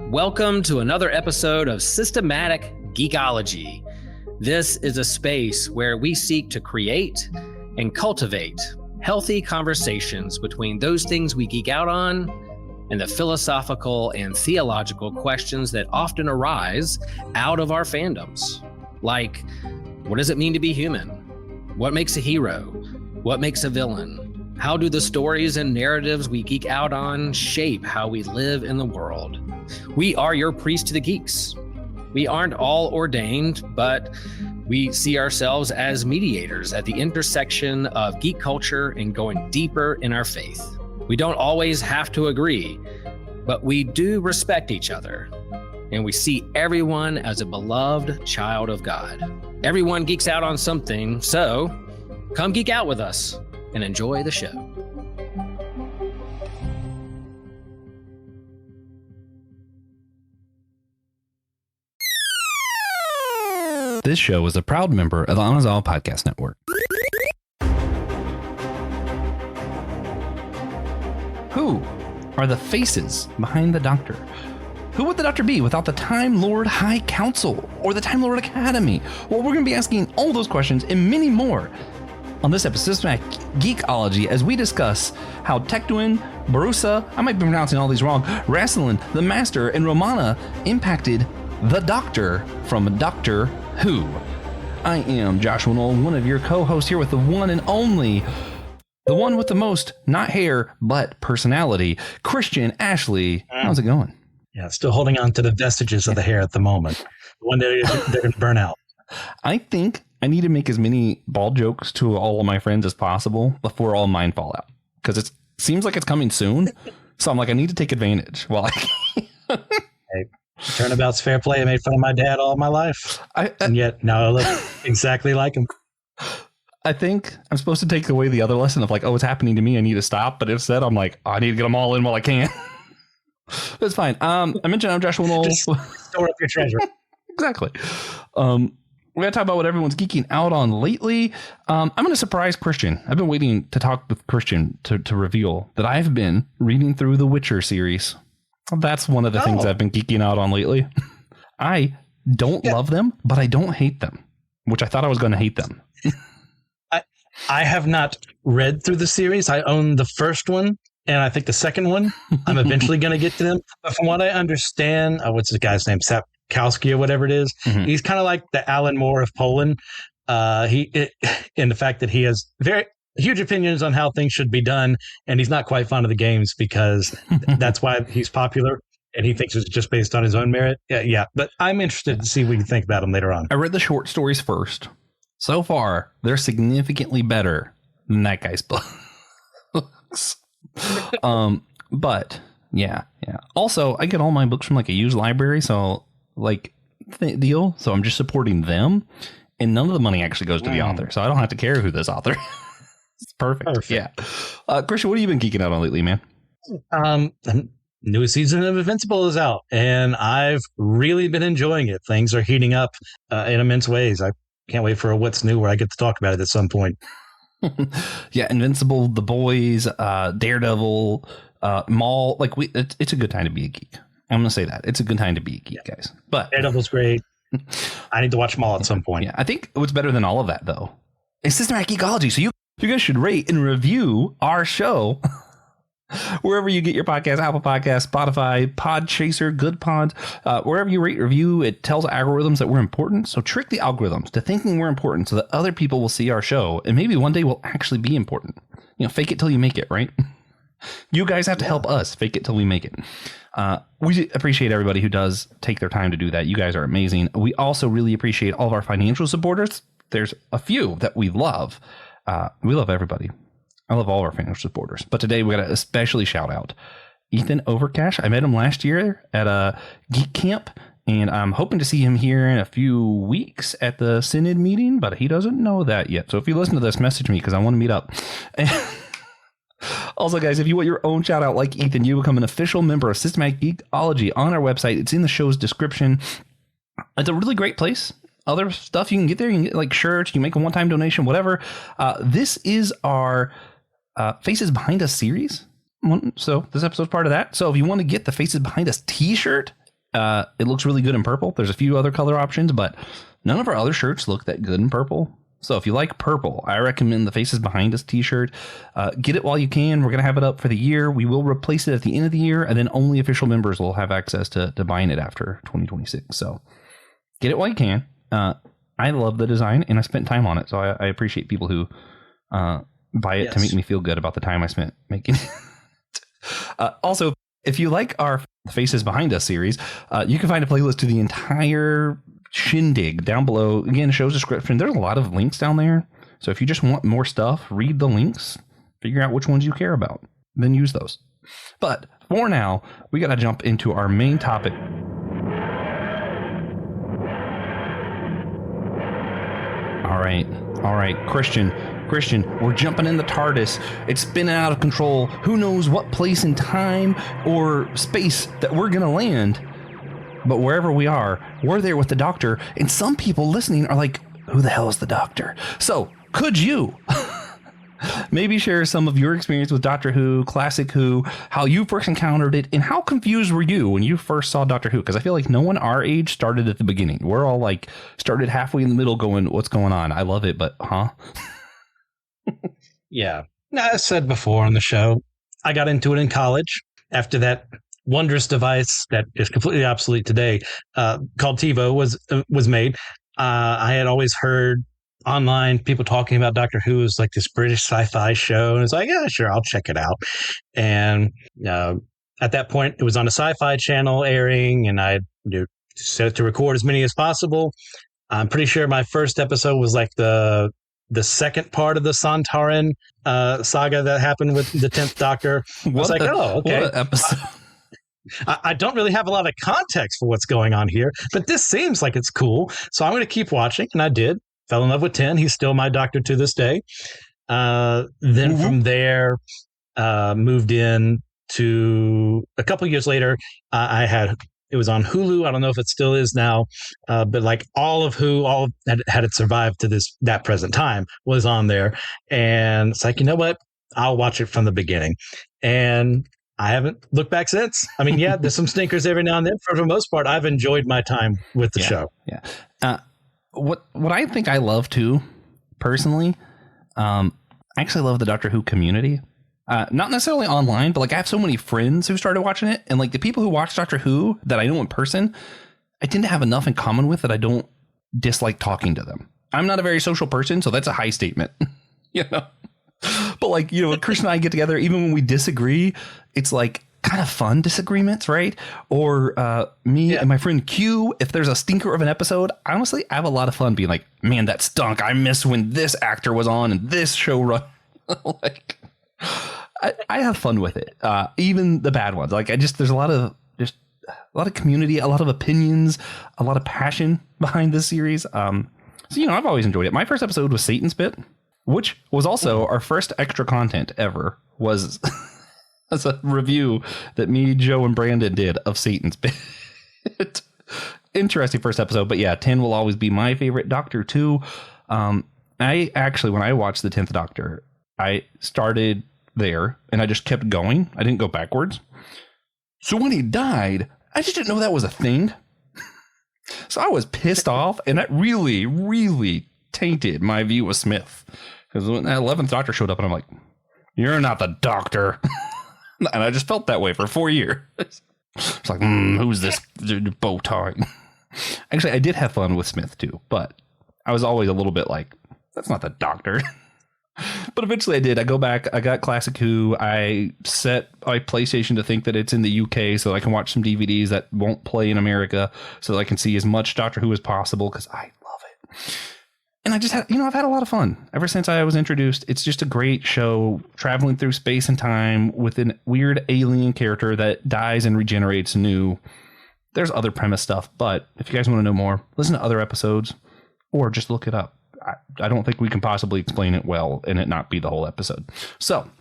Welcome to another episode of Systematic Geekology. This is a space where we seek to create and cultivate healthy conversations between those things we geek out on and the philosophical and theological questions that often arise out of our fandoms. Like, what does it mean to be human? What makes a hero? What makes a villain? How do the stories and narratives we geek out on shape how we live in the world? We are your priest to the geeks. We aren't all ordained, but we see ourselves as mediators at the intersection of geek culture and going deeper in our faith. We don't always have to agree, but we do respect each other, and we see everyone as a beloved child of God. Everyone geeks out on something, so come geek out with us and enjoy the show. This show is a proud member of the Anazal Podcast Network. Who are the faces behind the Doctor? Who would the Doctor be without the Time Lord High Council or the Time Lord Academy? Well, we're going to be asking all those questions and many more on this episode of Systematic Geekology as we discuss how Tecteun, Borusa, I might be pronouncing all these wrong, Rassilon, the Master, and Romana impacted the Doctor from Doctor Who. I am Joshua Noel, one of your co-hosts here with the one and only, the one with the most, not hair, but personality, Christian Ashley. How's it going? Yeah, still holding on to the vestiges of the hair at the moment. One day they're going to burn out. I think I need to make as many bald jokes to all of my friends as possible before all mine fall out. Because it seems like it's coming soon. So I'm like, I need to take advantage while I can. Hey, turnabout's fair play. I made fun of my dad all my life. And yet now I look exactly like him. I think I'm supposed to take away the other lesson of like, oh, it's happening to me. I need to stop. But instead, I'm like, I need to get them all in while I can. It's fine. I mentioned I'm Joshua Noel. Just store up your treasure. Exactly. We're going to talk about what everyone's geeking out on lately. I'm going to surprise Christian. I've been waiting to talk with Christian to reveal that I've been reading through the Witcher series. That's one of the things I've been geeking out on lately. I don't love them, but I don't hate them, which I thought I was going to hate them. I have not read through the series. I own the first one, and I think the second one, I'm eventually going to get to them. But from what I understand, what's the guy's name? Sapkowski or whatever it is. Mm-hmm. He's kind of like the Alan Moore of Poland. In the fact that he has very huge opinions on how things should be done, and he's not quite fond of the games because that's why he's popular, and he thinks it's just based on his own merit. Yeah. But I'm interested to see what you think about him later on. I read the short stories first. So far, they're significantly better than that guy's books. But yeah. Also, I get all my books from like a used library, so like deal. So I'm just supporting them, and none of the money actually goes to the author, so I don't have to care who this author is. It's perfect. Yeah. Christian, what have you been geeking out on lately, man? The newest season of Invincible is out, and I've really been enjoying it. Things are heating up in immense ways. I can't wait for a What's New where I get to talk about it at some point. Yeah, Invincible, The Boys, Daredevil, Maul. Like it's a good time to be a geek. I'm going to say that. It's a good time to be a geek, guys. But Daredevil's great. I need to watch Maul at some point. Yeah, I think what's better than all of that, though, is Systematic Geekology. So you guys should rate and review our show wherever you get your podcast, Apple Podcasts, Spotify, Podchaser, Good Pods, wherever you rate, review, it tells algorithms that we're important. So trick the algorithms to thinking we're important so that other people will see our show and maybe one day we'll actually be important. You know, fake it till you make it, right? You guys have to help us fake it till we make it. We appreciate everybody who does take their time to do that. You guys are amazing. We also really appreciate all of our financial supporters. There's a few that we love. We love everybody. I love all our financial supporters. But today we got to especially shout out Ethan Overcash. I met him last year at a geek camp, and I'm hoping to see him here in a few weeks at the Synod meeting, but he doesn't know that yet. So if you listen to this, message me because I want to meet up. Also, guys, if you want your own shout out like Ethan, you become an official member of Systematic Geekology on our website. It's in the show's description. It's a really great place. Other stuff you can get there. You can get like shirts. You can make a one-time donation, whatever. This is our Faces Behind Us series. So this episode's part of that. So if you want to get the Faces Behind Us t-shirt, it looks really good in purple. There's a few other color options, but none of our other shirts look that good in purple. So if you like purple, I recommend the Faces Behind Us t-shirt. Get it while you can. We're going to have it up for the year. We will replace it at the end of the year, and then only official members will have access to buying it after 2026. So get it while you can. I love the design, and I spent time on it, so I appreciate people who buy it to make me feel good about the time I spent making it. Also, if you like our Faces Behind Us series, you can find a playlist to the entire shindig down below. Again, show's description. There's a lot of links down there. So if you just want more stuff, read the links, figure out which ones you care about, then use those. But for now, we got to jump into our main topic. All right, Christian, we're jumping in the TARDIS. It's spinning out of control. Who knows what place in time or space that we're going to land. But wherever we are, we're there with the Doctor. And some people listening are like, who the hell is the Doctor? So could you maybe share some of your experience with Doctor Who, Classic Who, how you first encountered it, and how confused were you when you first saw Doctor Who? Because I feel like no one our age started at the beginning. We're all like started halfway in the middle going, what's going on? I love it, but Yeah. Now, as said before on the show, I got into it in college after that wondrous device that is completely obsolete today, called TiVo was made. I had always heard online people talking about Doctor Who as like this British sci-fi show, and it's like, yeah, sure, I'll check it out. And at that point, it was on a sci-fi channel airing, and I set it to record as many as possible. I'm pretty sure my first episode was like the second part of the Sontaran saga that happened with the 10th Doctor. I was like, oh, okay. What an episode. I don't really have a lot of context for what's going on here, but this seems like it's cool. So I'm going to keep watching. And I did. Fell in love with 10. He's still my Doctor to this day. Then from there, moved in to a couple years later. It was on Hulu. I don't know if it still is now, but like all had it survived to that present time was on there. And it's like, you know what? I'll watch it from the beginning. And I haven't looked back since. I mean, yeah, there's some stinkers every now and then. For the most part, I've enjoyed my time with the show. Yeah. What I think I love too, personally, I actually love the Doctor Who community. Not necessarily online, but like I have so many friends who started watching it, and like the people who watch Doctor Who that I know in person, I tend to have enough in common with that I don't dislike talking to them. I'm not a very social person, so that's a high statement, you know. But like, you know, Chris and I get together, even when we disagree, it's like kind of fun disagreements, right? Or me and my friend Q, if there's a stinker of an episode, honestly, I have a lot of fun being like, man, that stunk. I miss when this actor was on and this show run. Like, I have fun with it. Even the bad ones. Like there's a lot of community, a lot of opinions, a lot of passion behind this series. So, you know, I've always enjoyed it. My first episode was Satan's Pit, which was also our first extra content ever, was as a review that me, Joe, and Brandon did of Satan's Pit. Interesting first episode, but yeah, 10 will always be my favorite. Doctor 2. I actually, when I watched the 10th Doctor, I started there and I just kept going. I didn't go backwards. So when he died, I just didn't know that was a thing. So I was pissed off, and that really, really tainted my view of Smith. Because when that 11th Doctor showed up, and I'm like, you're not the Doctor. And I just felt that way for 4 years. It's like, who's this bow tie? Actually, I did have fun with Smith too, but I was always a little bit like, that's not the Doctor. But eventually I did. I go back. I got Classic Who. I set my PlayStation to think that it's in the UK so I can watch some DVDs that won't play in America so that I can see as much Doctor Who as possible because I love it. And I just had, I've had a lot of fun ever since I was introduced. It's just a great show traveling through space and time with a weird alien character that dies and regenerates new. There's other premise stuff, but if you guys want to know more, listen to other episodes or just look it up. I don't think we can possibly explain it well and it not be the whole episode. So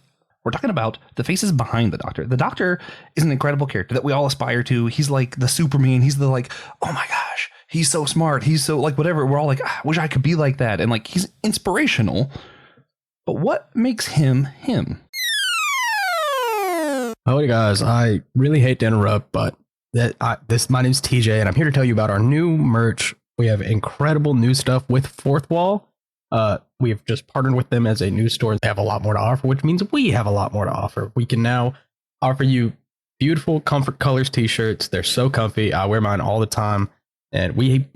we're talking about the faces behind the Doctor. The Doctor is an incredible character that we all aspire to. He's like the Superman. He's the like, oh my gosh, he's so smart. He's so like whatever. We're all like, I wish I could be like that. And like, he's inspirational. But what makes him him? Howdy guys, I really hate to interrupt, but my name's TJ, and I'm here to tell you about our new merch. We have incredible new stuff with Fourth Wall. We have just partnered with them as a new store. They have a lot more to offer, which means we have a lot more to offer. We can now offer you beautiful Comfort Colors t-shirts. They're so comfy. I wear mine all the time, and we've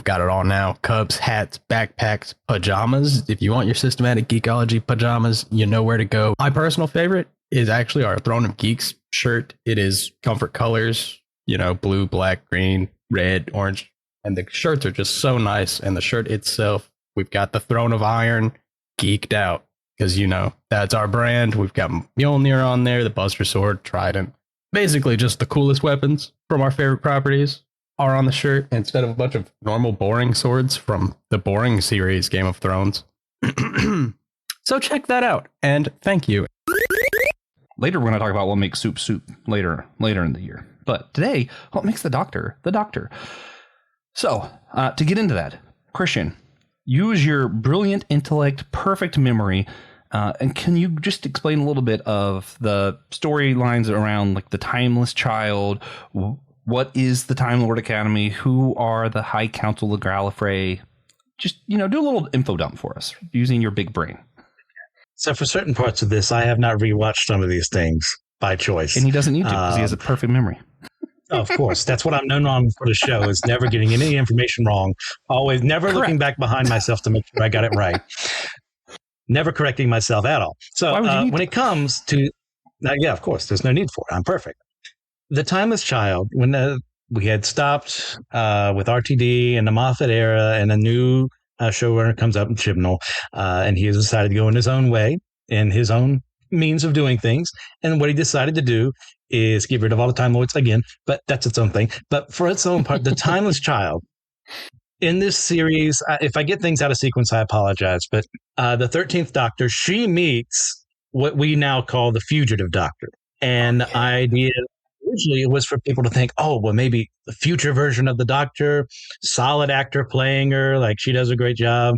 got it all now. Cups, hats, backpacks, pajamas. If you want your systematic geekology pajamas, you know where to go. My personal favorite is actually our Throne of Geeks shirt. It is Comfort Colors, blue, black, green, red, orange, and the shirts are just so nice. And the shirt itself, we've got the Throne of Iron geeked out because, that's our brand. We've got Mjolnir on there, the Buster Sword, Trident, basically just the coolest weapons from our favorite properties are on the shirt instead of a bunch of normal boring swords from the boring series Game of Thrones. So check that out, and thank you. Later, we're going to talk about what makes soup later in the year. But today, what makes the doctor the doctor? So, to get into that, Christian, use your brilliant intellect, perfect memory, and can you just explain a little bit of the storylines around like the Timeless Child? What is the Time Lord Academy? Who are the High Council of Gallifrey? Just, do a little info dump for us using your big brain. So for certain parts of this, I have not rewatched some of these things by choice. And he doesn't need to because he has a perfect memory. Of course. That's what I'm known on for the show, is never getting any information wrong. Always never Correct. Looking back behind myself to make sure I got it right. Never correcting myself at all. So when it comes to, yeah, of course, there's no need for it. I'm perfect. The Timeless Child, when we had stopped with RTD and the Moffat era, and a new showrunner comes up in Chibnall, and he has decided to go in his own way, in his own means of doing things. And what he decided to do is get rid of all the Time Lords again, but that's its own thing. But for its own part, the Timeless Child in this series, if I get things out of sequence, I apologize. But the 13th Doctor, she meets what we now call the Fugitive Doctor. And the idea originally it was for people to think, oh, well, maybe the future version of the Doctor, solid actor playing her, like she does a great job.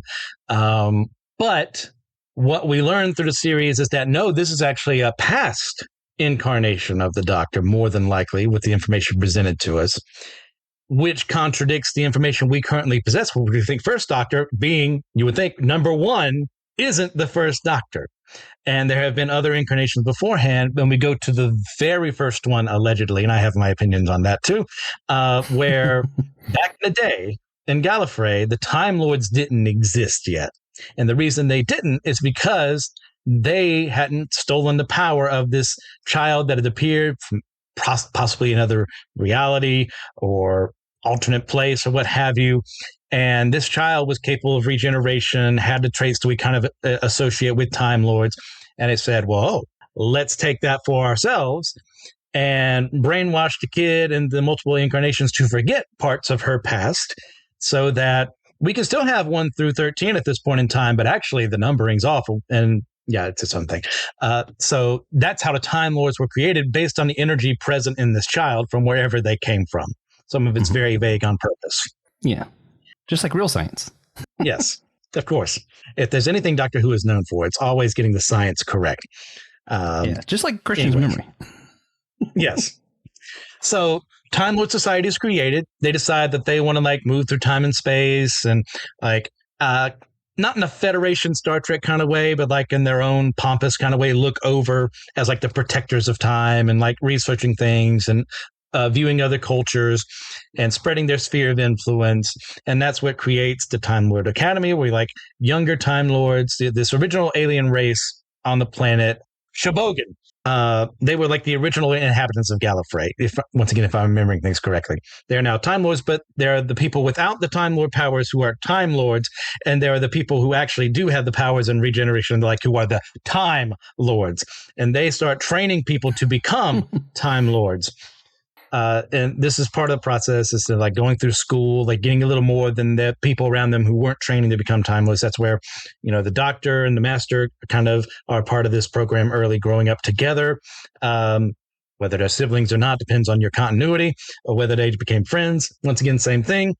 But what we learned through the series is that, no, this is actually a past incarnation of the Doctor, more than likely, with the information presented to us, which contradicts the information we currently possess. We think first Doctor being, you would think, number one, isn't the first Doctor. And there have been other incarnations beforehand. When we go to the very first one, allegedly, and I have my opinions on that too, where back in the day in Gallifrey, the Time Lords didn't exist yet. And the reason they didn't is because they hadn't stolen the power of this child that had appeared from possibly another reality or alternate place or what have you. And this child was capable of regeneration, had the traits that we kind of associate with Time Lords. And it said, well, let's take that for ourselves and brainwash the kid and the multiple incarnations to forget parts of her past so that we can still have 1 through 13 at this point in time, but actually the numbering's off. And yeah, it's its own thing. So that's how the Time Lords were created, based on the energy present in this child from wherever they came from. Some of it's very vague on purpose. Yeah. Just like real science. Yes, of course. If there's anything Doctor Who is known for, it's always getting the science correct. Yeah, just like Christian's memory. Yes. So Time Lord Society is created. They decide that they want to move through time and space, and not in a Federation Star Trek kind of way, but in their own pompous kind of way, look over as the protectors of time and researching things and viewing other cultures and spreading their sphere of influence. And that's what creates the Time Lord Academy, where younger Time Lords, this original alien race on the planet Shabogan. They were the original inhabitants of Gallifrey, if I'm remembering things correctly. They're now Time Lords, but they're the people without the Time Lord powers who are Time Lords, and there are the people who actually do have the powers and regeneration, who are the Time Lords. And they start training people to become Time Lords. And this is part of the process, is to going through school, getting a little more than the people around them who weren't training to become Time Lords. That's where, the Doctor and the Master kind of are part of this program early, growing up together. Whether they're siblings or not depends on your continuity, or whether they became friends. Once again, same thing.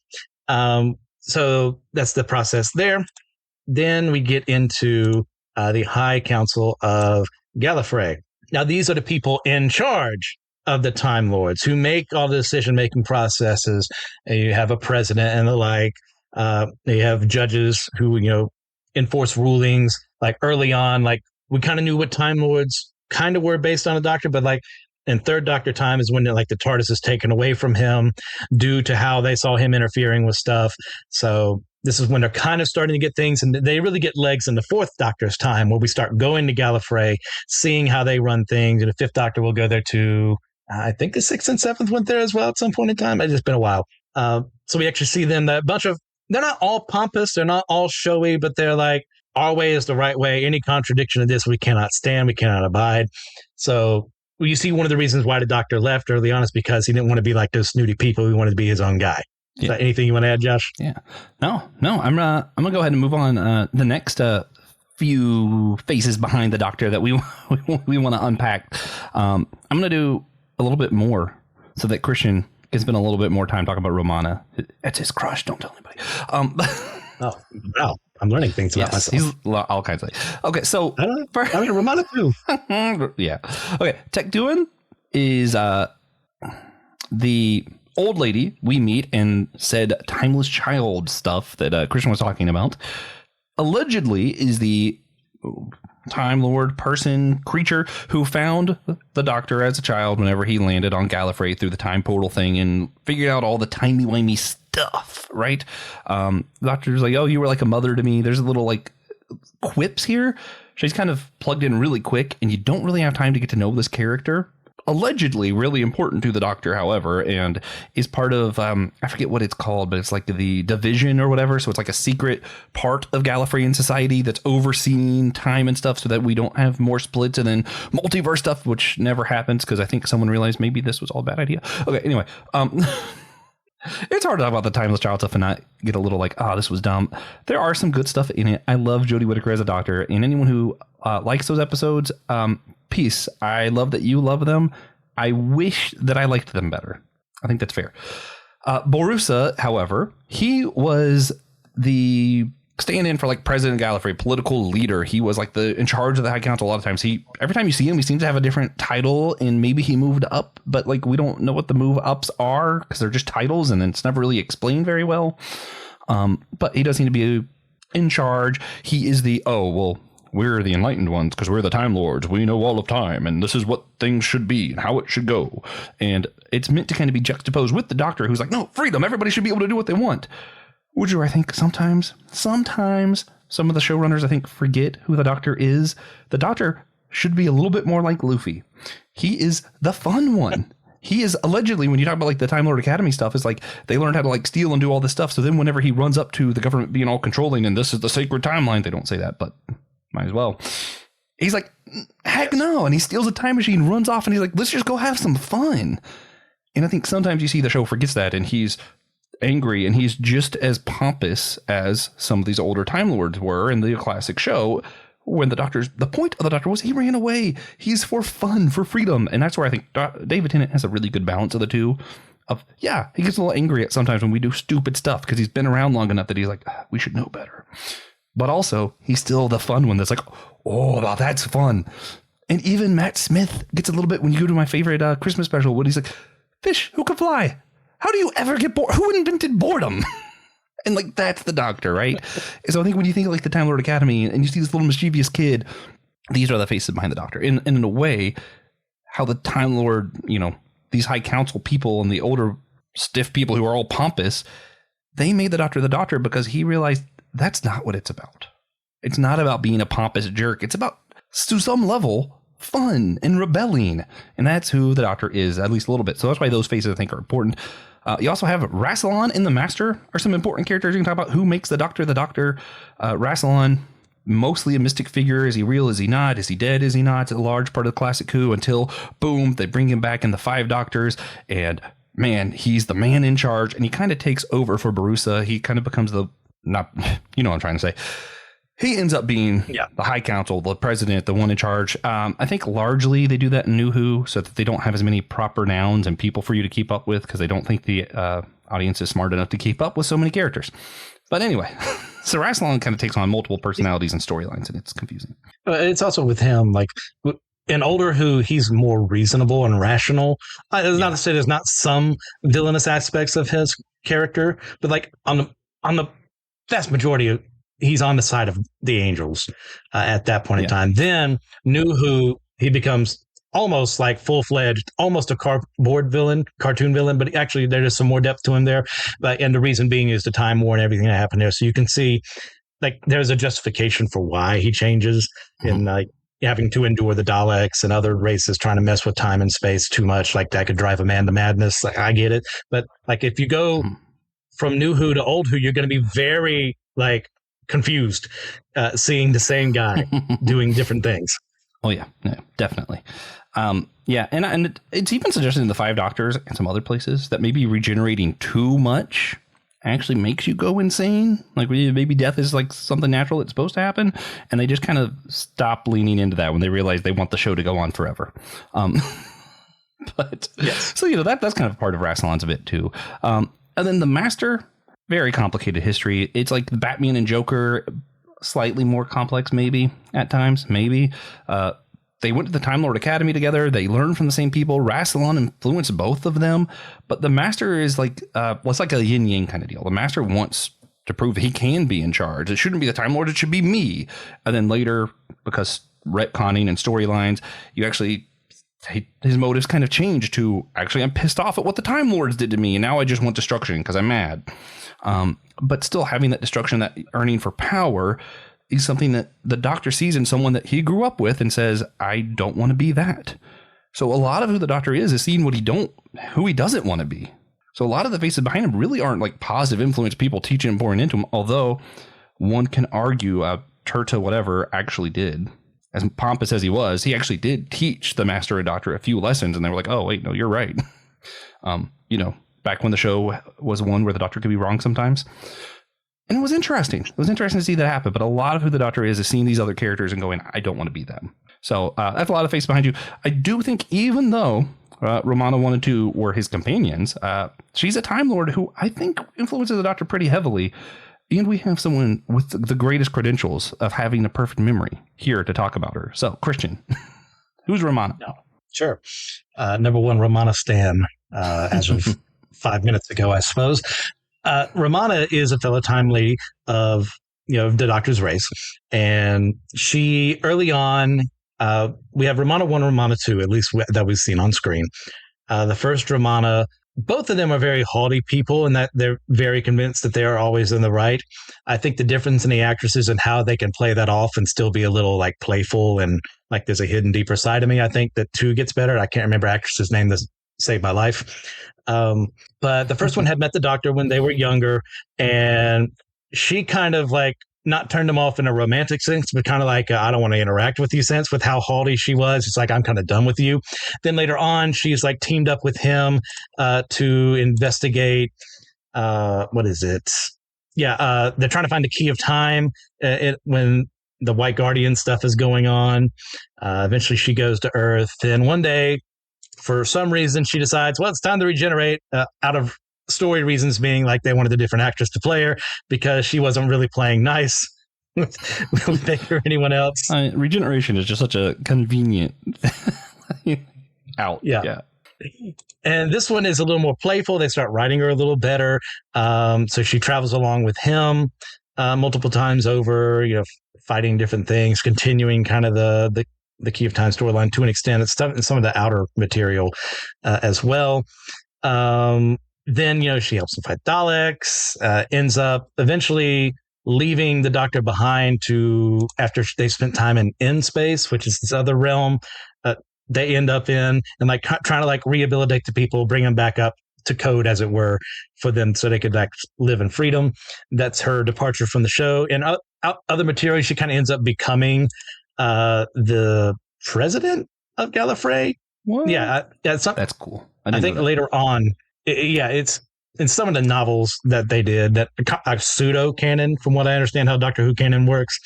So that's the process there. Then we get into the High Council of Gallifrey. Now, these are the people in charge of the Time Lords who make all the decision-making processes. And you have a president and the like. They have judges who, enforce rulings. Like early on, like we kind of knew what Time Lords kind of were based on the Doctor, but like in Third Doctor time is when like the TARDIS is taken away from him due to how they saw him interfering with stuff. So this is when they're kind of starting to get things, and they really get legs in the Fourth Doctor's time, where we start going to Gallifrey, seeing how they run things. And the Fifth Doctor will go there too. I think the Sixth and Seventh went there as well at some point in time. It's just been a while. So we actually see them, they're not all pompous, they're not all showy, but they're like, our way is the right way. Any contradiction of this, we cannot stand, we cannot abide. So you see one of the reasons why the Doctor left early on is because he didn't want to be like those snooty people. He wanted to be his own guy. Yeah. Anything you want to add, Josh? Yeah. No. I'm gonna go ahead and move on. The next few faces behind the Doctor that we want to unpack. I'm gonna do a little bit more so that Christian can spend a little bit more time talking about Romana. It's his crush. Don't tell anybody. Oh, wow. I'm learning things about myself. He's all kinds of. Okay, so I mean, Romana too. Yeah. Okay, Tecteun is the old lady we meet and said timeless child stuff that Christian was talking about. Allegedly is the Time Lord person creature who found the Doctor as a child whenever he landed on Gallifrey through the time portal thing and figured out all the timey-wimey stuff, right? The Doctor's like, oh, you were like a mother to me. There's a little like quips here. She's kind of plugged in really quick, and you don't really have time to get to know this character. Allegedly really important to the Doctor, however, and is part of, I forget what it's called, but it's like the division or whatever. So it's like a secret part of Gallifreyan society that's overseeing time and stuff so that we don't have more splits and then multiverse stuff, which never happens because I think someone realized maybe this was all a bad idea. Okay, anyway, it's hard to talk about the timeless child stuff and not get a little like, this was dumb. There are some good stuff in it. I love Jodie Whittaker as a Doctor, and anyone who likes those episodes, peace. I love that you love them. I wish that I liked them better. I think that's fair. Borusa, however, he was the stand-in for like President Gallifrey, political leader. He was like in charge of the High Council a lot of times. Every time you see him, he seems to have a different title, and maybe he moved up, but like we don't know what the move ups are because they're just titles, and it's never really explained very well. But he does seem to be in charge. He is we're the enlightened ones because we're the Time Lords. We know all of time, and this is what things should be and how it should go. And it's meant to kind of be juxtaposed with the Doctor, who's like, no, freedom. Everybody should be able to do what they want. Which I think sometimes some of the showrunners, I think, forget who the Doctor is. The Doctor should be a little bit more like Luffy. He is the fun one. He is allegedly, when you talk about like the Time Lord Academy stuff, is like they learned how to like steal and do all this stuff. So then whenever he runs up to the government being all controlling and this is the sacred timeline, they don't say that, but might as well. He's like, heck no. And he steals a time machine, runs off, and he's like, let's just go have some fun. And I think sometimes you see the show forgets that, and he's angry, and he's just as pompous as some of these older Time Lords were in the classic show. When the point of the Doctor was he ran away. He's for fun, for freedom. And that's where I think David Tennant has a really good balance of the two. He gets a little angry at sometimes when we do stupid stuff because he's been around long enough that he's like, we should know better. But also, he's still the fun one that's like, oh, that's fun. And even Matt Smith gets a little bit when you go to my favorite Christmas special when he's like, fish who can fly? How do you ever get bored? Who invented boredom? And like, that's the Doctor, right? So I think when you think of like the Time Lord Academy and you see this little mischievous kid, these are the faces behind the Doctor. And in a way, how the Time Lord, these High Council people and the older stiff people who are all pompous, they made the Doctor because he realized that's not what it's about. It's not about being a pompous jerk. It's about, to some level, fun and rebelling. And that's who the Doctor is, at least a little bit. So that's why those faces, I think, are important. You also have Rassilon and the Master are some important characters you can talk about. Who makes the Doctor the Doctor? Rassilon, mostly a mystic figure. Is he real? Is he not? Is he dead? Is he not? It's a large part of the classic coup until, boom, they bring him back in the Five Doctors. And, man, he's the man in charge. And he kind of takes over for Borusa. He kind of becomes what I'm trying to say. He ends up being the High Council, the president, the one in charge. I think largely they do that in New Who so that they don't have as many proper nouns and people for you to keep up with because they don't think the audience is smart enough to keep up with so many characters. But anyway, so Rassilon kind of takes on multiple personalities and storylines, and it's confusing. It's also with him, like in older Who, he's more reasonable and rational. It's not to say there's not some villainous aspects of his character, but like on the vast majority of, he's on the side of the angels at that point in time. Then New Who, he becomes almost like full-fledged, almost a cardboard villain, cartoon villain, but actually there is some more depth to him there. But and the reason being is the Time War and everything that happened there. So you can see like there's a justification for why he changes in like having to endure the Daleks and other races trying to mess with time and space too much. Like that could drive a man to madness. Like I get it. But like if you go from New Who to Old Who, you're going to be very like confused seeing the same guy doing different things. Oh yeah, no, definitely. And it's even suggested in the Five Doctors and some other places that maybe regenerating too much actually makes you go insane. Like maybe death is like something natural that's supposed to happen, and they just kind of stop leaning into that when they realize they want the show to go on forever. But yes, so that's kind of part of Rassilon's a bit too. And then the Master, very complicated history. It's like the Batman and Joker, slightly more complex maybe at times. Maybe they went to the Time Lord Academy together. They learned from the same people. Rassilon influenced both of them. But the Master is like, it's like a yin yang kind of deal. The Master wants to prove that he can be in charge. It shouldn't be the Time Lord. It should be me. And then later, because retconning and storylines, you actually, his motives kind of change to actually, I'm pissed off at what the Time Lords did to me. And now I just want destruction because I'm mad. But still having that destruction, that yearning for power, is something that the Doctor sees in someone that he grew up with and says, I don't want to be that. So a lot of who the Doctor is seeing who he doesn't want to be. So a lot of the faces behind him really aren't like positive influence people teaching and pouring into him. Although one can argue Turta whatever actually did, as pompous as he actually did teach the Master and Doctor a few lessons. And they were like, oh, wait, no, you're right. Back when the show was one where the Doctor could be wrong sometimes. And it was interesting. It was interesting to see that happen. But a lot of who the Doctor is seeing these other characters and going, I don't want to be them. So that's a lot of face behind you. I do think even though Romana 1 and 2 were his companions, she's a Time Lord who I think influences the Doctor pretty heavily. And we have someone with the greatest credentials of having a perfect memory here to talk about her. So, Christian, who's Romana? No, sure. Number one, Romana Stan, as of 5 minutes ago, I suppose. Romana is a fellow time lady of the Doctor's race, and she early on we have Romana 1 and Romana 2, at least that we've seen on screen. The first Romana, both of them are very haughty people, and that they're very convinced that they are always in the right. I think the difference in the actresses and how they can play that off and still be a little like playful and like there's a hidden deeper side of me. I think that 2 gets better. I can't remember actress's name that saved my life. But the first one had met the Doctor when they were younger, and she kind of like not turned him off in a romantic sense, but kind of like, I don't want to interact with you sense with how haughty she was. It's like, I'm kind of done with you. Then later on, she's like teamed up with him to investigate, what is it? Yeah, they're trying to find the key of time when the White Guardian stuff is going on. Eventually she goes to Earth. Then one day, for some reason, she decides, well, it's time to regenerate out of story reasons being like they wanted a different actress to play her because she wasn't really playing nice with Baker or anyone else. Regeneration is just such a convenient out. Yeah. And this one is a little more playful. They start writing her a little better. So she travels along with him multiple times over, fighting different things, continuing kind of the Key of Time storyline to an extent. It's some of the outer material as well. Then, she helps them fight Daleks, ends up eventually leaving the Doctor behind after they spent time in space, which is this other realm they end up in, and like trying to like rehabilitate the people, bring them back up to code, as it were, for them so they could like live in freedom. That's her departure from the show. And other material, she kind of ends up becoming the president of Gallifrey. What? Yeah, that's cool. I think later on, it's in some of the novels that they did that are pseudo canon, from what I understand how Doctor Who canon works.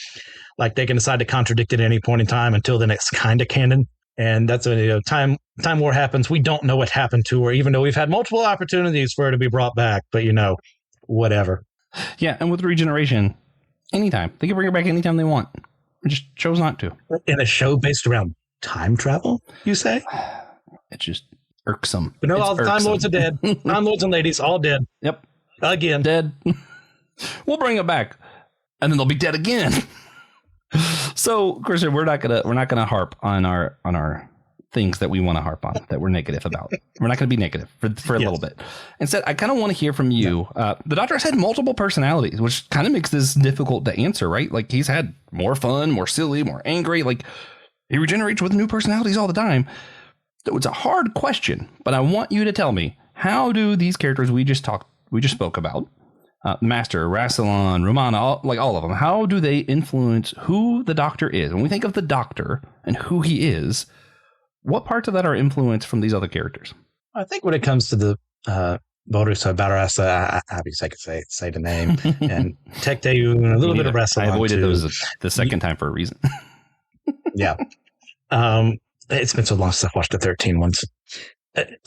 Like they can decide to contradict it at any point in time until then it's kind of canon. And that's when time war happens. We don't know what happened to her, even though we've had multiple opportunities for her to be brought back. But whatever. Yeah, and with regeneration, anytime they can bring her back anytime they want. We just chose not to. In a show based around time travel, you say? It's just irksome. But no, It's all the Time Lords are dead. Time Lords and ladies, all dead. Yep. Again. Dead. We'll bring them back. And then they'll be dead again. So, Christian, we're not gonna harp on our things that we want to harp on, that we're negative about. We're not going to be negative for a little bit. Instead, I kind of want to hear from you. The Doctor has had multiple personalities, which kind of makes this difficult to answer, right? Like, he's had more fun, more silly, more angry. Like, he regenerates with new personalities all the time. So it's a hard question, but I want you to tell me, how do these characters we just spoke about, Master, Rassilon, Romana, all of them, how do they influence who the Doctor is? When we think of the Doctor and who he is, what parts of that are influenced from these other characters? I think when it comes to the Borusa, obviously I could say the name, and Tecteun, a little bit of Rassilon. I avoided too. those the second time for a reason. Yeah. It's been so long since I've watched the 13 ones.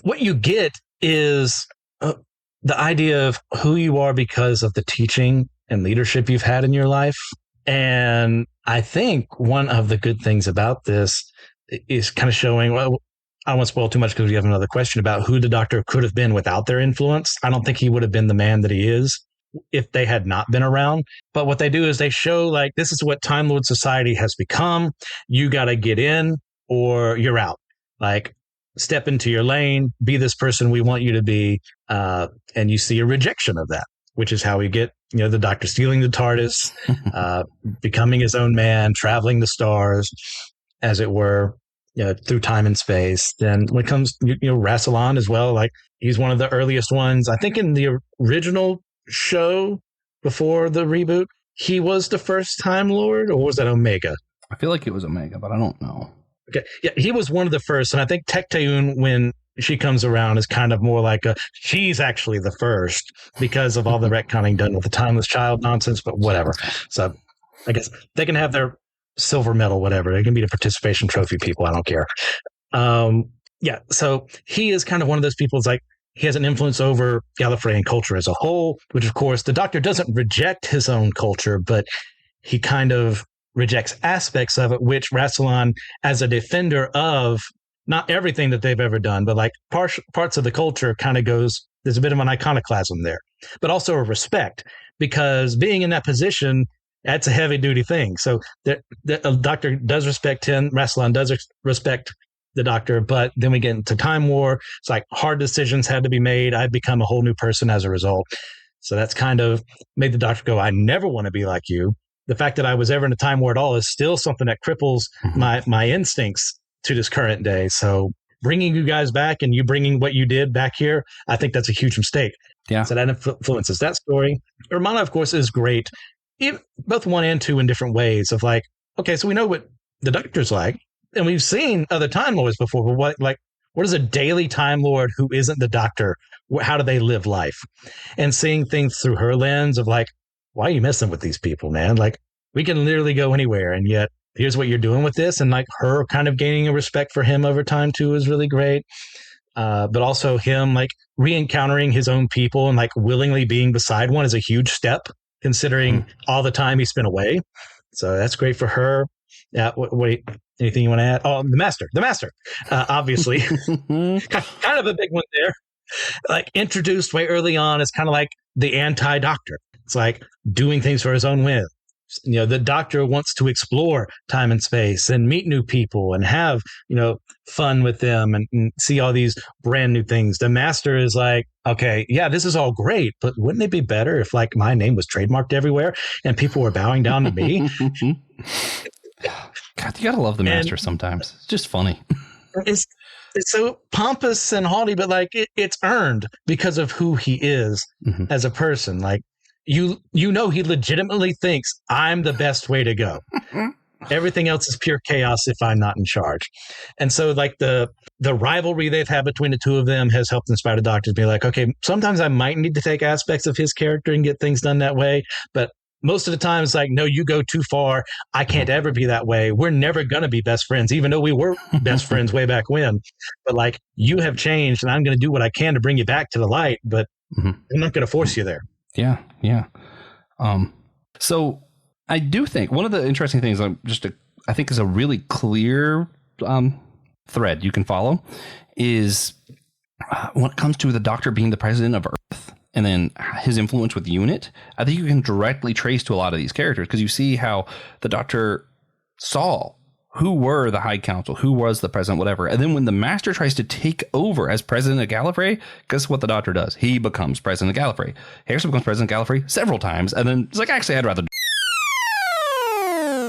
What you get is the idea of who you are because of the teaching and leadership you've had in your life. And I think one of the good things about this is kind of showing, well, I don't want to spoil too much because we have another question about who the Doctor could have been without their influence. I don't think he would have been the man that he is if they had not been around. But what they do is they show, like, this is what Time Lord society has become. You got to get in or you're out. Like, step into your lane, be this person we want you to be. And you see a rejection of that, which is how we get, the Doctor stealing the TARDIS, becoming his own man, traveling the stars, as it were, through time and space. Then when it comes, Rassilon as well, like, he's one of the earliest ones. I think in the original show before the reboot, he was the first Time Lord, or was that Omega? I feel like it was Omega, but I don't know. Okay. Yeah, he was one of the first. And I think Tecteun, when she comes around, is kind of more like she's actually the first because of all the retconning done with the timeless child nonsense, but whatever. So I guess they can have their silver medal, whatever. They can be the participation trophy people. I don't care. Yeah. So he is kind of one of those people. It's like he has an influence over Gallifrey and culture as a whole, which of course the Doctor doesn't reject his own culture, but he kind of rejects aspects of it, which Rassilon, as a defender of not everything that they've ever done, but like parts of the culture, kind of goes, there's a bit of an iconoclasm there, but also a respect, because being in that position, that's a heavy duty thing. So the Doctor does respect him. Rassilon does respect the Doctor, but then we get into Time War. It's like hard decisions had to be made. I've become a whole new person as a result. So that's kind of made the Doctor go, I never want to be like you. The fact that I was ever in a Time War at all is still something that cripples my instincts to this current day. So bringing you guys back and you bringing what you did back here, I think that's a huge mistake. Yeah. So that influences that story. Romana, of course, is great. Both 1 and 2 in different ways of like, okay, so we know what the Doctor's like, and we've seen other Time Lords before, but what is a daily Time Lord who isn't the Doctor? How do they live life? And seeing things through her lens of like, why are you messing with these people, man? Like, we can literally go anywhere, and yet here's what you're doing with this. And like her kind of gaining a respect for him over time too is really great. But also him like re-encountering his own people and like willingly being beside one is a huge step, considering all the time he spent away. So that's great for her. Yeah. Wait, anything you want to add? Oh, the master, obviously. Kind of a big one there. Like introduced way early on as kind of like the anti-Doctor. It's like doing things for his own whim. The Doctor wants to explore time and space and meet new people and have, fun with them and see all these brand new things. The Master is like, okay, yeah, this is all great, but wouldn't it be better if like my name was trademarked everywhere and people were bowing down to me? God, you gotta love the Master sometimes. It's just funny. It's so pompous and haughty, but like it's earned because of who he is as a person. Like, he legitimately thinks I'm the best way to go. Everything else is pure chaos if I'm not in charge. And so like the rivalry they've had between the two of them has helped inspire the Doctor to be like, okay, sometimes I might need to take aspects of his character and get things done that way. But most of the time it's like, no, you go too far. I can't ever be that way. We're never going to be best friends, even though we were best friends way back when. But like, you have changed and I'm going to do what I can to bring you back to the light, but I'm not going to force you there. Yeah. Yeah. So I do think one of the interesting things I think is a really clear thread you can follow is when it comes to the Doctor being the president of Earth and then his influence with UNIT. I think you can directly trace to a lot of these characters because you see how the Doctor saw who were the High Council, who was the president, whatever. And then when the Master tries to take over as president of Gallifrey, guess what the Doctor does? He becomes president of Gallifrey. Harrison becomes president of Gallifrey several times. And then it's like, actually, I'd rather.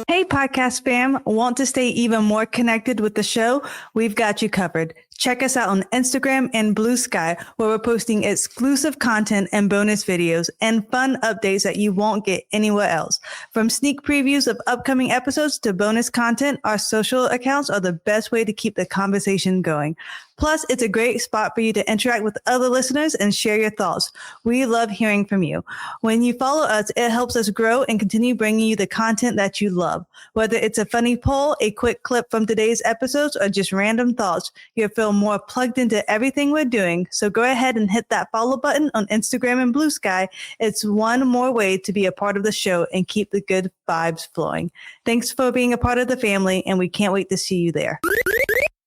Hey, podcast fam. Want to stay even more connected with the show? We've got you covered. Check us out on Instagram and Blue Sky, where we're posting exclusive content and bonus videos and fun updates that you won't get anywhere else. From sneak previews of upcoming episodes to bonus content, our social accounts are the best way to keep the conversation going. Plus, it's a great spot for you to interact with other listeners and share your thoughts. We love hearing from you. When you follow us, it helps us grow and continue bringing you the content that you love. Whether it's a funny poll, a quick clip from today's episodes, or just random thoughts, you'll feel more plugged into everything we're doing. So go ahead and hit that follow button on Instagram and Blue Sky. It's one more way to be a part of the show and keep the good vibes flowing. Thanks for being a part of the family, and we can't wait to see you there.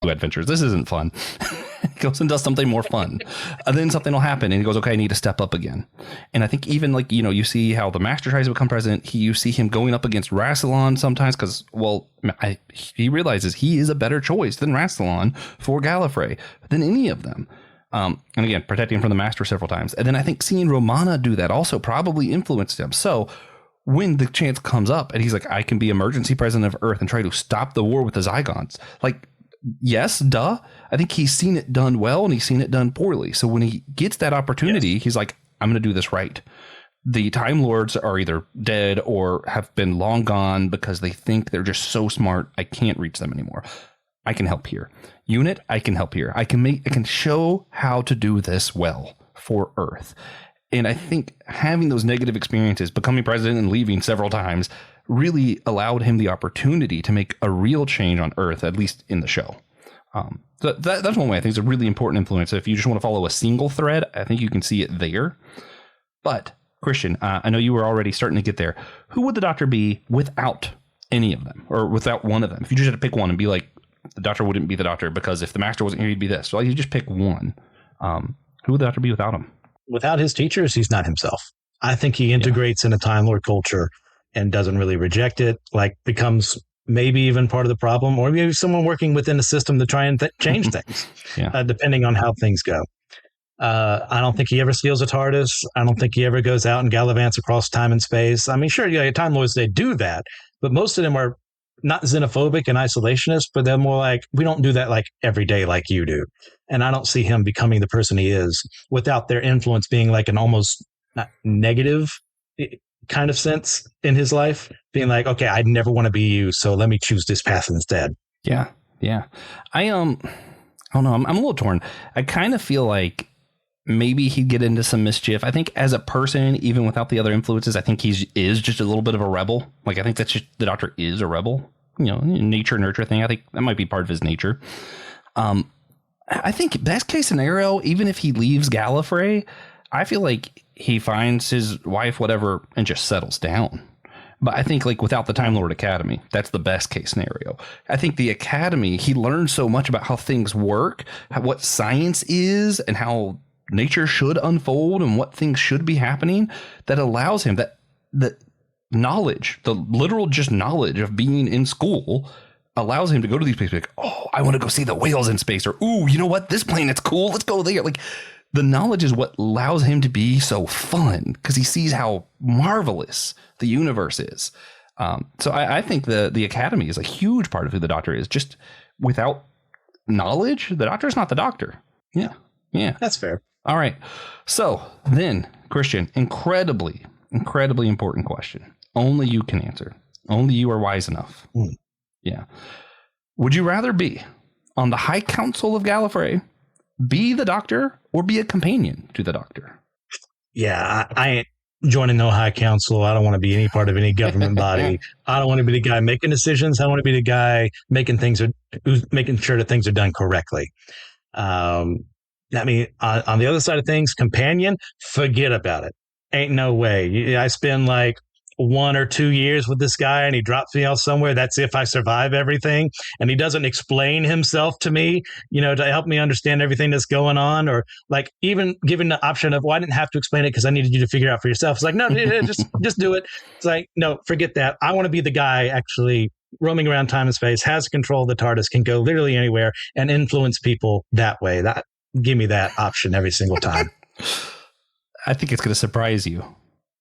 Adventures. This isn't fun. He goes and does something more fun. And then something will happen and he goes, okay, I need to step up again. And I think even like, you know, you see how the Master tries to become president. You see him going up against Rassilon sometimes because, well, he realizes he is a better choice than Rassilon for Gallifrey than any of them. And again, protecting him from the Master several times. And then I think seeing Romana do that also probably influenced him. So when the chance comes up and he's like, I can be emergency president of Earth and try to stop the war with the Zygons, like, yes, duh. I think he's seen it done well and he's seen it done poorly. So when he gets that opportunity, he's like, I'm going to do this right. The Time Lords are either dead or have been long gone because they think they're just so smart. I can't reach them anymore. I can help here. UNIT, I can help here. I can show how to do this well for Earth. And I think having those negative experiences, becoming president and leaving several times, really allowed him the opportunity to make a real change on Earth, at least in the show. So that's one way I think is a really important influence. If you just want to follow a single thread, I think you can see it there. But Christian, I know you were already starting to get there. Who would the Doctor be without any of them, or without one of them? If you just had to pick one and be like, the Doctor wouldn't be the Doctor because if the Master wasn't here, he'd be this. So like, you just pick one. Who would the Doctor be without him? Without his teachers, he's not himself. I think he integrates in a Time Lord culture and doesn't really reject it, like becomes maybe even part of the problem, or maybe someone working within the system to try and change things, depending on how things go. I don't think he ever steals a TARDIS. I don't think he ever goes out and gallivants across time and space. I mean, sure, Time Lords, they do that, but most of them are not xenophobic and isolationist, but they're more like, we don't do that like every day like you do. And I don't see him becoming the person he is without their influence being like an almost not negative kind of sense in his life, being like, okay, I'd never want to be you, so let me choose this path instead. Yeah. I don't know. I'm a little torn. I kind of feel like maybe he'd get into some mischief. I think as a person, even without the other influences, I think he is just a little bit of a rebel. Like, I think that's just, the Doctor is a rebel, you know, nature nurture thing. I think that might be part of his nature. I think best case scenario, even if he leaves Gallifrey, I feel like he finds his wife, whatever, and just settles down. But I think like without the Time Lord Academy, that's the best case scenario. I think the Academy, he learns so much about how things work, what science is, and how nature should unfold and what things should be happening, that allows him that knowledge, the literal just knowledge of being in school, allows him to go to these places like, oh, I want to go see the whales in space, or, ooh, you know what? This planet's cool. Let's go there. Like, the knowledge is what allows him to be so fun because he sees how marvelous the universe is. So I think the Academy is a huge part of who the Doctor is. Just without knowledge, the Doctor is not the Doctor. Yeah. That's fair. All right. So then, Christian, incredibly important question. Only you can answer. Only you are wise enough. Yeah. Would you rather be on the High Council of Gallifrey, be the Doctor, or be a companion to the Doctor? Yeah, I ain't joining no High Council. I don't want to be any part of any government body. I don't want to be the guy making decisions. I want to be the guy making sure that things are done correctly. I mean, on the other side of things, companion, forget about it. Ain't no way. I spend like 1 or 2 years with this guy and he drops me off somewhere. That's if I survive everything. And he doesn't explain himself to me, to help me understand everything that's going on, or like even giving the option of, well, I didn't have to explain it because I needed you to figure it out for yourself. It's like, no, just do it. It's like, no, forget that. I want to be the guy actually roaming around time and space, has control of the TARDIS, can go literally anywhere and influence people that way. Give me that option every single time. I think it's going to surprise you.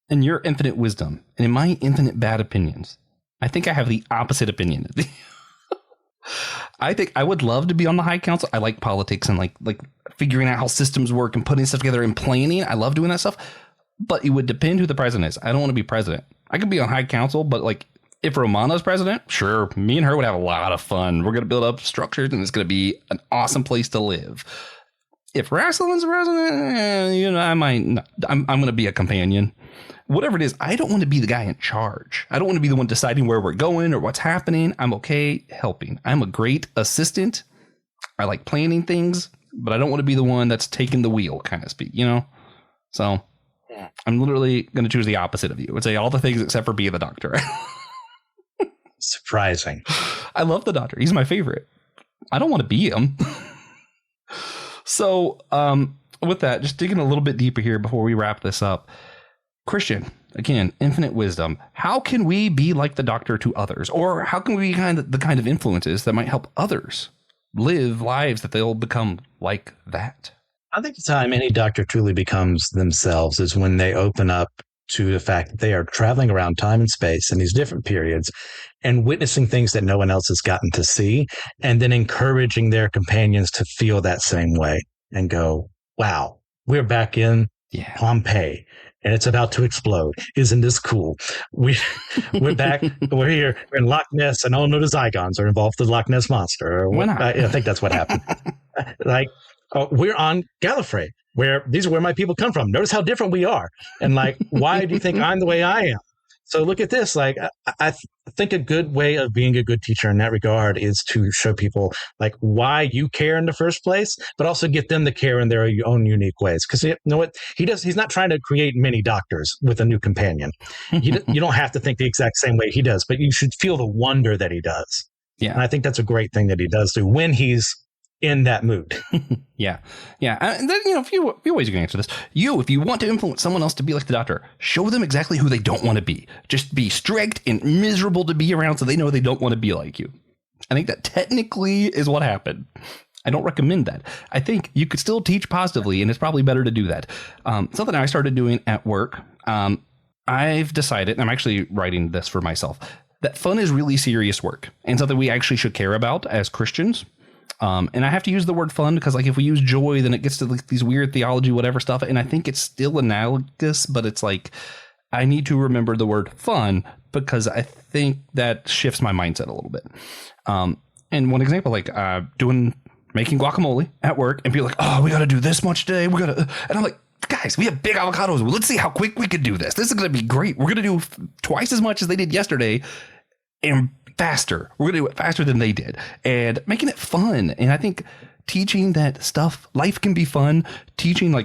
In your infinite wisdom and in my infinite bad opinions, I think I have the opposite opinion. I think I would love to be on the High Council. I like politics and like figuring out how systems work and putting stuff together and planning. I love doing that stuff. But it would depend who the president is. I don't want to be president. I could be on High Council, but like if Romana's president, sure, me and her would have a lot of fun. We're going to build up structures and it's going to be an awesome place to live. If Rassilon's president, I might not. I'm going to be a companion. Whatever it is, I don't want to be the guy in charge. I don't want to be the one deciding where we're going or what's happening. I'm okay helping. I'm a great assistant. I like planning things, but I don't want to be the one that's taking the wheel, kind of speak, So I'm literally going to choose the opposite of you. I would say all the things except for being the Doctor. Surprising. I love the Doctor. He's my favorite. I don't want to be him. So with that, just digging a little bit deeper here before we wrap this up. Christian, again, infinite wisdom. How can we be like the Doctor to others? Or how can we be the kind of influences that might help others live lives that they'll become like that? I think the time any Doctor truly becomes themselves is when they open up to the fact that they are traveling around time and space in these different periods and witnessing things that no one else has gotten to see, and then encouraging their companions to feel that same way and go, wow, we're back in Pompeii and it's about to explode. Isn't this cool? We're back. We're here. We're in Loch Ness, and no, the Zygons are involved with the Loch Ness monster. Or what, I think that's what happened. We're on Gallifrey, where these are where my people come from. Notice how different we are. And why do you think I'm the way I am? So look at this. I think a good way of being a good teacher in that regard is to show people why you care in the first place, but also get them to care in their own unique ways. Because you know what he does? He's not trying to create many Doctors with a new companion. You don't have to think the exact same way he does, but you should feel the wonder that he does. Yeah. And I think that's a great thing that he does do when he's in that mood. Yeah. And then, a few ways you can answer this. If you want to influence someone else to be like the Doctor, show them exactly who they don't want to be. Just be strict and miserable to be around so they know they don't want to be like you. I think that technically is what happened. I don't recommend that. I think you could still teach positively, and it's probably better to do that. Something I started doing at work, I've decided, and I'm actually writing this for myself, that fun is really serious work and something we actually should care about as Christians. And I have to use the word fun because if we use joy, then it gets to these weird theology, whatever stuff. And I think it's still analogous, but it's I need to remember the word fun because I think that shifts my mindset a little bit. And one example, making guacamole at work and people oh, we got to do this much today. And I'm like, guys, we have big avocados. Let's see how quick we could do this. This is going to be great. We're going to do twice as much as they did yesterday and faster. We're going to do it faster than they did and making it fun. And I think teaching that stuff, life can be fun. Teaching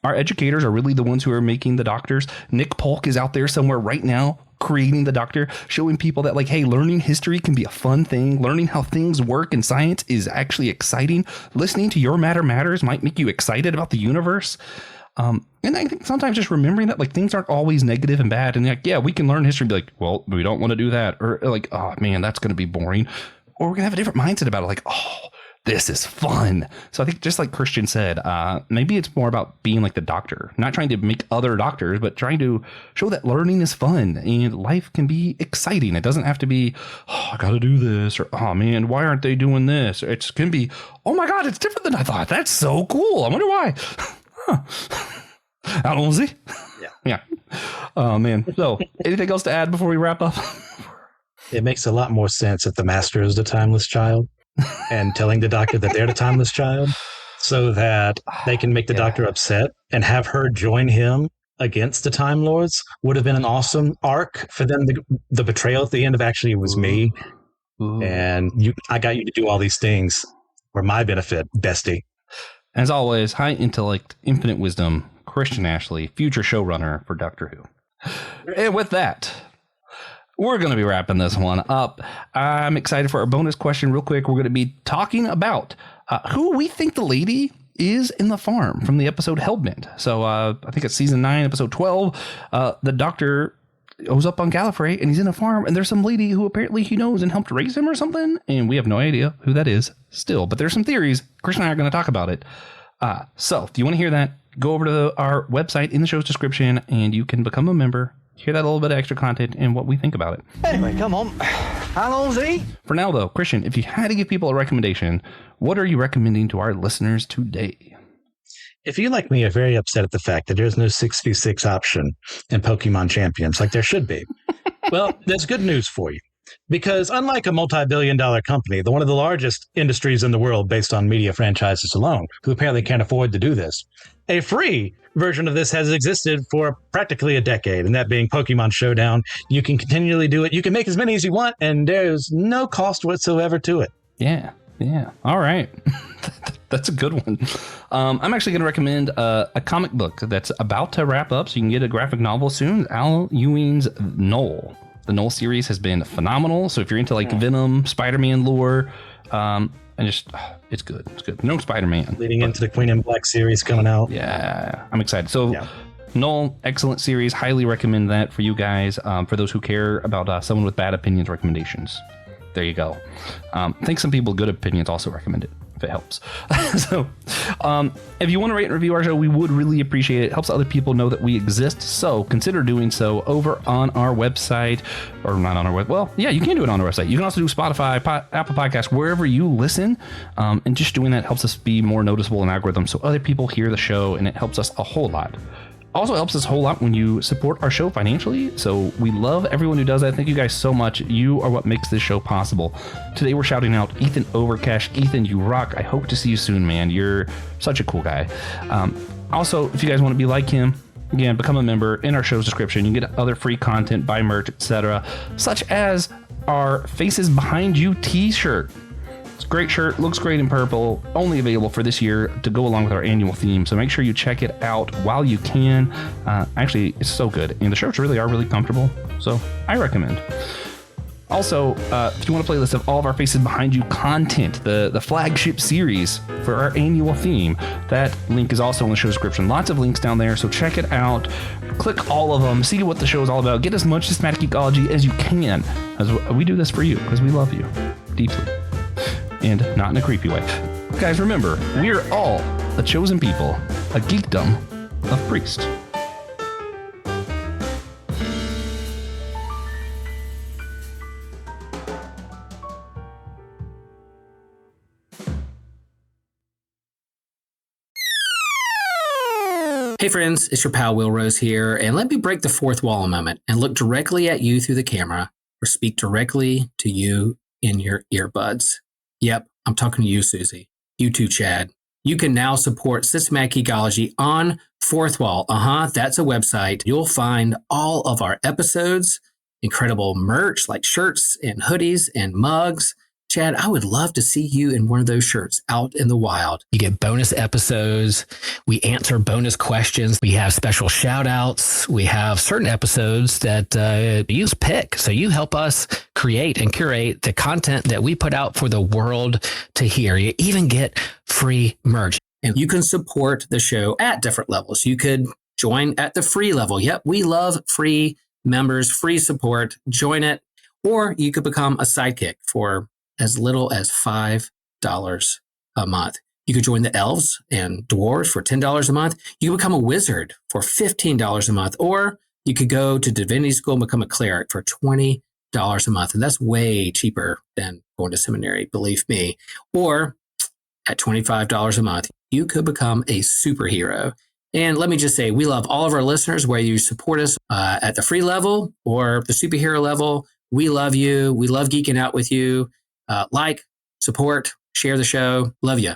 our educators are really the ones who are making the Doctors. Nick Polk is out there somewhere right now creating the Doctor, showing people that hey, learning history can be a fun thing. Learning how things work in science is actually exciting. Listening to Your Matter Matters might make you excited about the universe. And I think sometimes just remembering that things aren't always negative and bad. And we can learn history and be well, we don't want to do that. Or oh man, that's going to be boring. Or we're gonna have a different mindset about it. Oh, this is fun. So I think just like Christian said, maybe it's more about being like the Doctor, not trying to make other Doctors, but trying to show that learning is fun and life can be exciting. It doesn't have to be, oh, I got to do this, or oh man, why aren't they doing this? It can be, oh my God, it's different than I thought. That's so cool. I wonder why. Allons-y. Yeah. Oh man. So anything else to add before we wrap up? It makes a lot more sense if the Master is the timeless child and telling the Doctor that they're the timeless child so that they can make the Doctor upset and have her join him against the Time Lords would have been an awesome arc for them. The betrayal at the end of actually it was me. And I got you to do all these things for my benefit, bestie. As always, high intellect, infinite wisdom, Christian Ashley, future showrunner for Doctor Who. And with that, we're going to be wrapping this one up. I'm excited for our bonus question real quick. We're going to be talking about who we think the lady is in the farm from the episode Hellbent. So I think it's season 9, episode 12. The doctor goes up on Gallifrey and he's in a farm and there's some lady who apparently he knows and helped raise him or something. And we have no idea who that is still, but there's some theories. Christian and I are going to talk about it. So if you want to hear that, go over to our website in the show's description and you can become a member, hear that little bit of extra content and what we think about it. Anyway, come on. How long's he? For now, though, Christian, if you had to give people a recommendation, what are you recommending to our listeners today? If you, like me, are very upset at the fact that there's no 6v6 option in Pokemon Champions like there should be, well, there's good news for you. Because unlike a multi-billion-dollar company, one of the largest industries in the world based on media franchises alone, who apparently can't afford to do this, a free version of this has existed for practically a decade, and that being Pokemon Showdown. You can continually do it. You can make as many as you want, and there's no cost whatsoever to it. Yeah. All right. That's a good one. I'm actually going to recommend a comic book that's about to wrap up, so you can get a graphic novel soon. Al Ewing's Noel. The Noel series has been phenomenal. So if you're into like Venom, Spider-Man lore, and just it's good. It's good. No Spider-Man. Leading into the Queen in Black series coming out. Yeah, I'm excited. So Noel, excellent series. Highly recommend that for you guys. For those who care about someone with bad opinions recommendations. There you go. I think some people with good opinions also recommend it, if it helps. So if you want to rate and review our show, we would really appreciate it. It helps other people know that we exist. So consider doing so over on our website, or not on our web. Well, yeah, you can do it on our website. You can also do Spotify, Apple Podcasts, wherever you listen. And just doing that helps us be more noticeable in algorithms so other people hear the show, and it helps us a whole lot. Also helps us a whole lot when you support our show financially. So we love everyone who does that. Thank you guys so much. You are what makes this show possible. Today we're shouting out Ethan Overcash. Ethan, you rock. I hope to see you soon, man. You're such a cool guy. Also, if you guys want to be like him, again, become a member. In our show's description, you get other free content, buy merch, etc., such as our Faces Behind You t-shirt. It's a great shirt, looks great in purple, only available for this year to go along with our annual theme. So make sure you check it out while you can. Actually, it's so good. And the shirts really are really comfortable. So I recommend. Also, if you want a playlist of all of our Faces Behind You content, the flagship series for our annual theme, that link is also in the show description. Lots of links down there, so check it out. Click all of them, see what the show is all about. Get as much systematic ecology as you can. As we do this for you, because we love you deeply. And not in a creepy way. Guys, remember, we are all a chosen people, a geekdom of priest. Hey friends, it's your pal Will Rose here, and let me break the fourth wall a moment and look directly at you through the camera, or speak directly to you in your earbuds. Yep, I'm talking to you, Susie. You too, Chad. You can now support Systematic Ecology on Fourth Wall. That's a website. You'll find all of our episodes, incredible merch like shirts and hoodies and mugs. Chad, I would love to see you in one of those shirts out in the wild. You get bonus episodes. We answer bonus questions. We have special shout outs. We have certain episodes that you pick. So you help us create and curate the content that we put out for the world to hear. You even get free merch. And you can support the show at different levels. You could join at the free level. Yep, we love free members, free support. Join it. Or you could become a sidekick for as little as $5 a month. You could join the elves and dwarves for $10 a month. You could become a wizard for $15 a month, or you could go to divinity school and become a cleric for $20 a month. And that's way cheaper than going to seminary, believe me. Or at $25 a month, you could become a superhero. And let me just say, we love all of our listeners, whether you support us at the free level or the superhero level. We love you. We love geeking out with you. Like, support, share the show. Love you.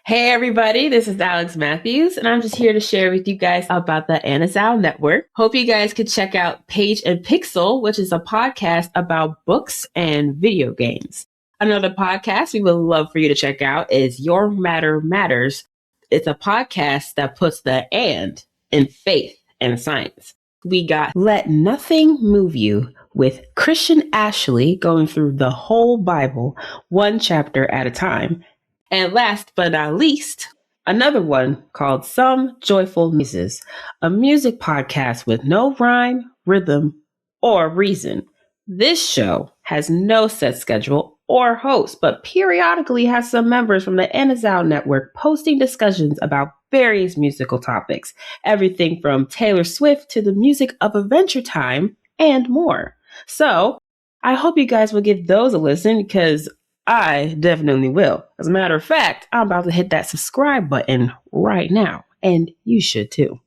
Hey, everybody. This is Alex Matthews, and I'm just here to share with you guys about the Anazao Network. Hope you guys could check out Page and Pixel, which is a podcast about books and video games. Another podcast we would love for you to check out is Your Matter Matters. It's a podcast that puts the and in faith and science. we got Let Nothing Move You with Christian Ashley going through the whole Bible, one chapter at a time. And last but not least, another one called Some Joyful Noises, a music podcast with no rhyme, rhythm, or reason. This show has no set schedule or host, but periodically has some members from the Anazao Network posting discussions about various musical topics, everything from Taylor Swift to the music of Adventure Time and more. So I hope you guys will give those a listen because I definitely will. As a matter of fact, I'm about to hit that subscribe button right now, and you should too.